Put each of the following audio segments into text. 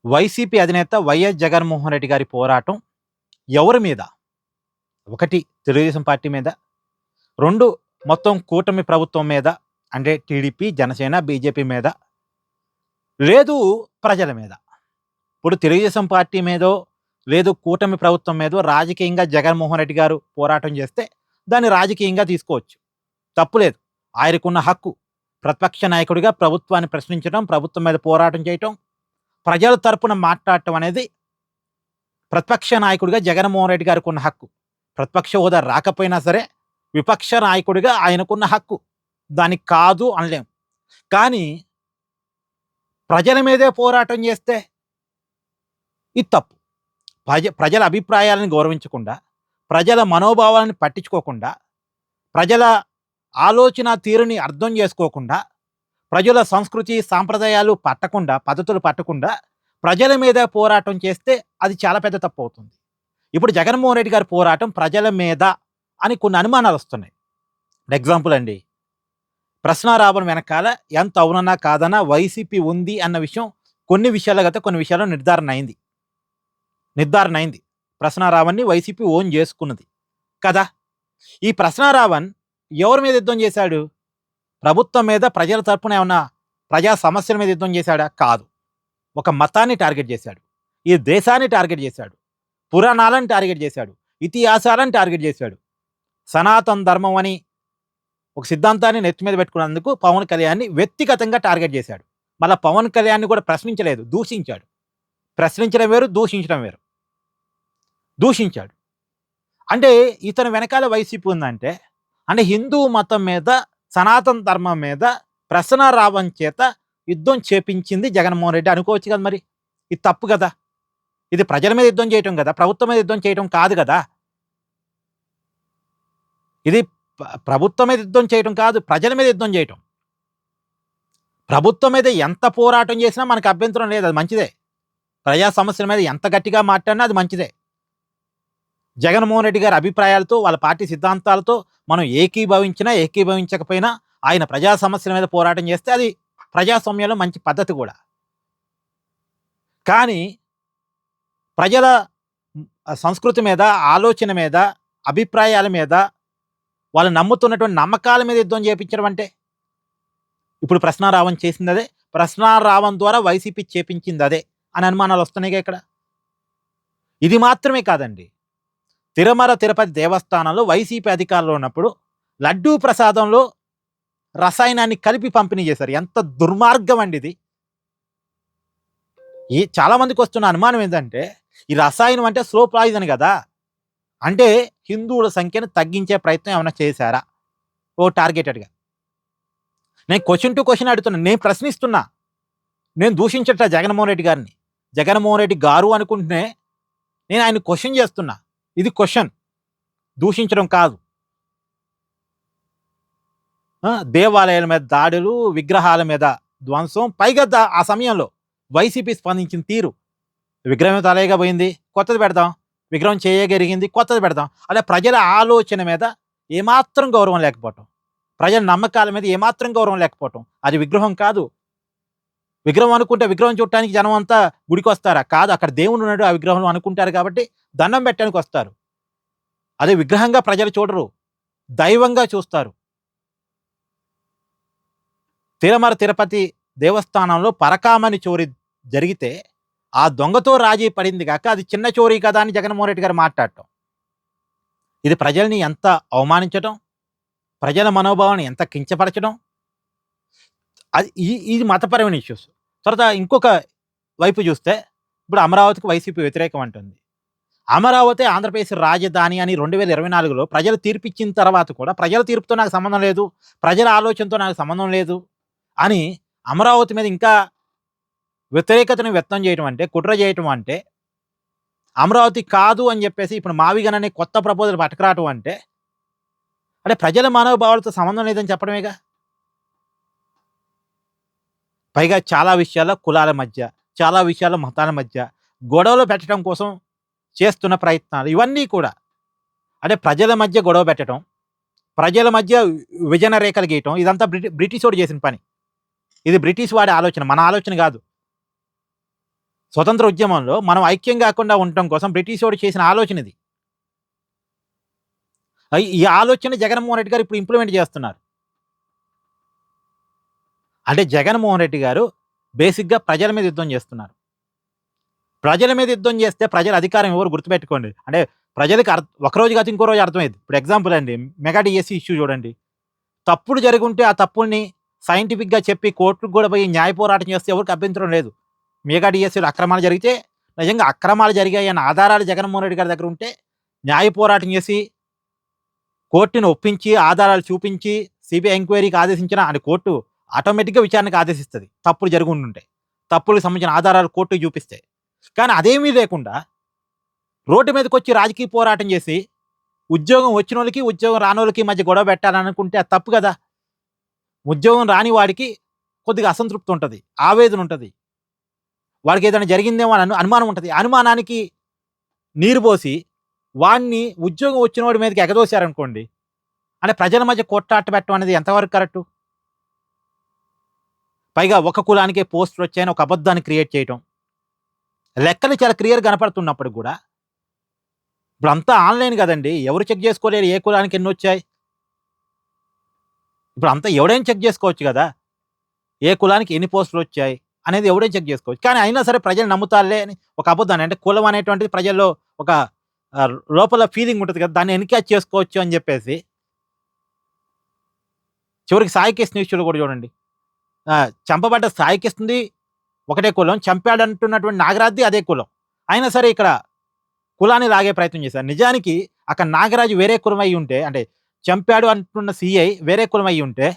YCP అధినేత YS Jaganmohan Reddy గారి పోరాటం ఎవరి మీద? 1 తెలుగుదేశం పార్టీ మీద, 2 మొత్తం కూటమి ప్రభుత్వం మీద అంటే టీడీపీ, జనసేన, బీజేపీ మీద, లేదు ప్రజల మీద. ఇప్పుడు తెలుగుదేశం పార్టీ మీదో, లేదు కూటమి ప్రభుత్వం మీదో రాజకీయంగా జగన్మోహన్ రెడ్డి గారు పోరాటం చేస్తే దాన్ని రాజకీయంగా తీసుకోవచ్చు. తప్పులేదు. ఆయనకున్న హక్కు. ప్రతిపక్ష నాయకుడిగా ప్రభుత్వాన్ని ప్రశ్నించడం, ప్రభుత్వం మీద పోరాటం చేయటం, ప్రజల తరపున మాట్లాడటం అనేది ప్రతిపక్ష నాయకుడిగా జగన్మోహన్ రెడ్డి గారికి ఉన్న హక్కు. ప్రతిపక్ష హోదా రాకపోయినా సరే విపక్ష నాయకుడిగా ఆయనకున్న హక్కు. దానికి కాదు అనలేం. కానీ ప్రజల మీదే పోరాటం చేస్తే ఇది తప్పు. ప్రజల అభిప్రాయాలను గౌరవించకుండా, ప్రజల మనోభావాలను పట్టించుకోకుండా, ప్రజల ఆలోచన తీరుని అర్థం చేసుకోకుండా, ప్రజల సంస్కృతి సాంప్రదాయాలు పట్టకుండా, పద్ధతులు పట్టకుండా ప్రజల మీద పోరాటం చేస్తే అది చాలా పెద్ద తప్పు అవుతుంది. ఇప్పుడు జగన్మోహన్ రెడ్డి గారి పోరాటం ప్రజల మీద అని కొన్ని అనుమానాలు వస్తున్నాయి. ఎగ్జాంపుల్ అండి, ప్రశ్నారావణ వెనకాల ఎంత అవునన్నా కాదన్నా వైసీపీ ఉంది అన్న విషయం కొన్ని విషయాల్లో నిర్ధారణ అయింది. ప్రశ్నారావణ్ని వైసీపీ ఓన్ చేసుకున్నది కదా. ఈ ప్రశ్నారావణ్ ఎవరి మీద యుద్ధం చేశాడు? ప్రభుత్వం మీద, ప్రజల తరపున ఏమన్నా ప్రజా సమస్యల మీద యుద్ధం చేశాడా? కాదు. ఒక మతాన్ని టార్గెట్ చేశాడు, ఈ దేశాన్ని టార్గెట్ చేశాడు, పురాణాలను టార్గెట్ చేశాడు, ఇతిహాసాలను టార్గెట్ చేశాడు. సనాతన ధర్మం అని ఒక సిద్ధాంతాన్ని నెత్తి మీద పెట్టుకున్నందుకు పవన్ కళ్యాణ్ని వ్యక్తిగతంగా టార్గెట్ చేశాడు. మళ్ళీ పవన్ కళ్యాణ్ని కూడా ప్రశ్నించలేదు, దూషించాడు. ప్రశ్నించడం వేరు, దూషించడం వేరు. దూషించాడు. అంటే ఇతని వెనకాల వైసీపీ ఉందంటే, అంటే హిందూ మతం మీద, సనాతన ధర్మం మీద ప్రశ్నారావణ్ చేత యుద్ధం చేపించింది జగన్మోహన్ రెడ్డి అనుకోవచ్చు కదా. మరి ఇది తప్పు కదా. ఇది ప్రజల మీద యుద్ధం చేయటం కదా, ప్రభుత్వం మీద యుద్ధం చేయటం కాదు కదా. ఇది ప్రభుత్వం మీద యుద్ధం చేయటం కాదు, ప్రజల మీద యుద్ధం చేయటం. ప్రభుత్వం మీద ఎంత పోరాటం చేసినా మనకు అభ్యంతరం లేదు, అది మంచిదే. ప్రజా సమస్యల మీద ఎంత గట్టిగా మాట్లాడినా అది మంచిదే. జగన్మోహన్ రెడ్డి గారి అభిప్రాయాలతో, వాళ్ళ పార్టీ సిద్ధాంతాలతో మనం ఏకీభవించకపోయినా ఆయన ప్రజా సమస్యల మీద పోరాటం చేస్తే అది ప్రజాస్వామ్యంలో మంచి పద్ధతి కూడా. కానీ ప్రజల సంస్కృతి మీద, ఆలోచన మీద, అభిప్రాయాల మీద, వాళ్ళు నమ్ముతున్నటువంటి నమ్మకాల మీద యుద్ధం చేపించడం అంటే, ఇప్పుడు ప్రశ్నారావణ్ చేసింది అదే, ప్రశ్నారావణ్ ద్వారా వైసీపీ చేపించింది అదే అని అనుమానాలు వస్తున్నాయిగా ఇక్కడ. ఇది మాత్రమే కాదండి, తిరుమల తిరుపతి దేవస్థానంలో వైసీపీ అధికారంలో ఉన్నప్పుడు లడ్డూ ప్రసాదంలో రసాయనాన్ని కలిపి పంపిణీ చేశారు. ఎంత దుర్మార్గం అండి ఇది. చాలా మందికి వస్తున్న అనుమానం ఏంటంటే, ఈ రసాయనం అంటే స్లో పాయిజన్ కదా, అంటే హిందువుల సంఖ్యను తగ్గించే ప్రయత్నం ఏమైనా చేశారా ఓ టార్గెటెడ్గా. నేను క్వశ్చన్ టు క్వశ్చన్ అడుగుతున్నాను, నేను ప్రశ్నిస్తున్నా, నేను దూషించట జగన్మోహన్ రెడ్డి గారిని. జగన్మోహన్ రెడ్డి గారు అనుకుంటేనే నేను ఆయన క్వశ్చన్ చేస్తున్నా. ఇది క్వశ్చన్, దూషించడం కాదు. దేవాలయాల మీద దాడులు, విగ్రహాల మీద ధ్వంసం, పైగా ఆ సమయంలో వైసీపీ స్పందించిన తీరు, విగ్రహం తలేగా పోయింది, కొత్తది పెడదాం, విగ్రహం చేయగలిగింది, కొత్తది పెడదాం. అలా ప్రజల ఆలోచన మీద ఏమాత్రం గౌరవం లేకపోవటం, ప్రజల నమ్మకాల మీద ఏమాత్రం గౌరవం లేకపోవటం. అది విగ్రహం కాదు. విగ్రహం అనుకుంటే విగ్రహం చూడటానికి జనం అంతా గుడికి వస్తారా? కాదు, అక్కడ దేవుడు ఉన్నాడు ఆ విగ్రహంలో అనుకుంటారు కాబట్టి దండం పెట్టడానికి వస్తారు. అదే విగ్రహంగా ప్రజలు చూడరు, దైవంగా చూస్తారు. తిరుమల తిరుపతి దేవస్థానంలో పరకామణి చోరీ జరిగితే ఆ దొంగతో రాజీ పడింది కాక అది చిన్న చోరీ కదా అని జగన్మోహన్ రెడ్డి గారు మాట్లాడటం, ఇది ప్రజల్ని ఎంత అవమానించడం, ప్రజల మనోభావాన్ని ఎంత కించపరచడం. అది ఇది మతపరమైన ఇష్యూస్. తర్వాత ఇంకొక వైపు చూస్తే, ఇప్పుడు అమరావతికి వైసీపీ వ్యతిరేకం అంటుంది. అమరావతి ఆంధ్రప్రదేశ్ రాజధాని అని 2024లో ప్రజలు తీర్పిచ్చిన తర్వాత కూడా ప్రజల తీర్పుతో నాకు సంబంధం లేదు, ప్రజల ఆలోచనతో నాకు సంబంధం లేదు అని అమరావతి మీద ఇంకా వ్యతిరేకతను వ్యక్తం చేయటం అంటే, కుట్ర చేయటం అంటే, అమరావతి కాదు అని చెప్పేసి ఇప్పుడు మావిగన్ అనే కొత్త ప్రపోజల్ పట్టుకురావటం అంటే ప్రజల మనోభావాలతో సంబంధం లేదని చెప్పడమేగా. పైగా చాలా విషయాల్లో కులాల మధ్య, చాలా విషయాల్లో మతాల మధ్య గొడవలు పెట్టడం కోసం చేస్తున్న ప్రయత్నాలు ఇవన్నీ కూడా ప్రజల మధ్య గొడవ పెట్టడం, ప్రజల మధ్య విభజన రేఖలు గీయటం, ఇదంతా బ్రిటిష్ వాడు చేసిన పని. ఇది బ్రిటిష్ వాడి ఆలోచన, మన ఆలోచన కాదు. స్వతంత్ర ఉద్యమంలో మనం ఐక్యం కాకుండా ఉండటం కోసం బ్రిటిష్ వాడు చేసిన ఆలోచన ఇది. ఈ ఆలోచన జగన్మోహన్ రెడ్డి గారు ఇప్పుడు ఇంప్లిమెంట్ చేస్తున్నారు. అంటే జగన్మోహన్ రెడ్డి గారు బేసిక్‌గా ప్రజల మీద యుద్ధం చేస్తున్నారు. ప్రజల మీద యుద్ధం చేస్తే ప్రజల అధికారం ఎవరు గుర్తుపెట్టుకోండి. అంటే ప్రజలకి ఒకరోజు కాదు ఇంకో రోజు అర్థమైద్ది. ఇప్పుడు ఎగ్జాంపుల్ అండి మెగా డీఎస్సీ ఇష్యూ చూడండి. తప్పులు జరిగుంటే ఆ తప్పుల్ని సైంటిఫిక్‌గా చెప్పి కోర్టుకి కూడా పోయి న్యాయ పోరాటం చేస్తే ఎవరికీ అభ్యంతరం లేదు. మెగా డీఎస్సీలో అక్రమాలు జరిగితే నిజంగా అక్రమాలు జరిగాయన్న ఆధారాలు జగన్మోహన్ రెడ్డి గారి దగ్గర ఉంటే న్యాయ పోరాటం చేసి కోర్టుని ఒప్పించి, ఆధారాలు చూపించి, సీబీఐ ఎంక్వైరీకి ఆదేశించిన అని కోర్టు ఆటోమేటిక్‌గా విచారణకు ఆదేశిస్తది. తప్పులు జరిగుండుంటే. తప్పులకు సంబంధించిన ఆధారాలు కోర్టుకి చూపిస్తే. కానీ అదేమీ లేకుండా రోడ్డు మీదకొచ్చి రాజకీయ పోరాటం చేసి, ఉద్యోగం వచ్చినోళ్ళకి, ఉద్యోగం రానోళ్ళకి మధ్య గొడవ పెట్టాలనుకుంటే అది తప్పు గదా! ఉద్యోగం రాని వాడికి కొద్దిగా అసంతృప్తి ఉంటది. ఆవేదన ఉంటది. వాడికేదైనా జరిగిందేమో అని అనుమానం ఉంటది. అనుమానానికి నీరు పోసి, వాడిని ఉద్యోగం వచ్చినోడి మీదకి ఎగదోశారనుకోండి. అంటే ప్రజల మధ్య కొట్టాట పెట్టడం అనేది ఎంతవరకు కరెక్టు? పైగా ఒక కులానికే పోస్టులొచ్చాయని ఒక అబద్ధాన్ని క్రియేట్ చేయటం. లెక్కలు చాలా క్లియర్‌గా కనపడుతున్నప్పటికి గూడా, ఇప్పుడంతా ఆన్‌లైన్ గదండీ! ఎవరు చెక్ జేసుకోలేరు ఏ కులానికి ఎన్నొచ్చాయి? ఇప్పుడంతా ఎవడైనా చెక్ జేసుకోవచ్చు గదా! ఏ కులానికి ఎన్ని పోస్టులొచ్చాయి అనేది ఎవడైనా చెక్ జేసుకోవచ్చు. కానీ అయినా సరే ప్రజలు నమ్ముతారులే అని ఒక అబద్ధాన్ని అంటే కులం అనేటువంటిది ప్రజల్లో ఒక లోపల ఫీలింగ్ ఉంటది కదా! దాన్ని ఎన్‌క్యాచ్ చేసుకోవచ్చు అని జెప్పేసి చివరికి సాయి కిషన్ ఇష్యూలో గూడా జూడండి. చంపబడ్డ సాయి కిషన్‌ది ఒకటే కులం. చంపాడంటున్నటువంటి నాగరాజ్‌ది అదే కులం. అయినా సరే ఇక్కడ కులాన్ని లాగే ప్రయత్నం చేశారు. నిజానికి అక్కడ నాగరాజు వేరే కులం అయ్యుంటే అంటే చంపాడు అంటున్న సీఐ వేరే కులం అయ్యుంటే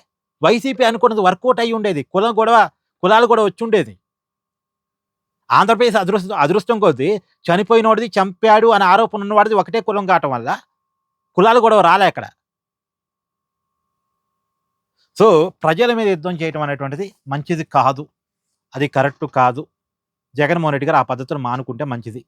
వైసీపీ అనుకున్నది వర్కౌట్ అయ్యుండేది. కులాలు గూడా వచ్చుండేది. ఆంధ్రప్రదేశ్ అదృష్టం కొద్దీ చనిపోయినోడిది, చంపాడు అనే ఆరోపణ ఉన్నవాడిది ఒకటే కులం కావటం వల్ల కులాలు గొడవ రాలే అక్కడ. సో, ప్రజల మీద యుద్ధం చేయటం అనేటువంటిది మంచిది కాదు. అది కరెక్ట్ కాదు. జగన్మోహన్ రెడ్డి గారు ఆ పద్ధతులు మానుకుంటే మంచిది.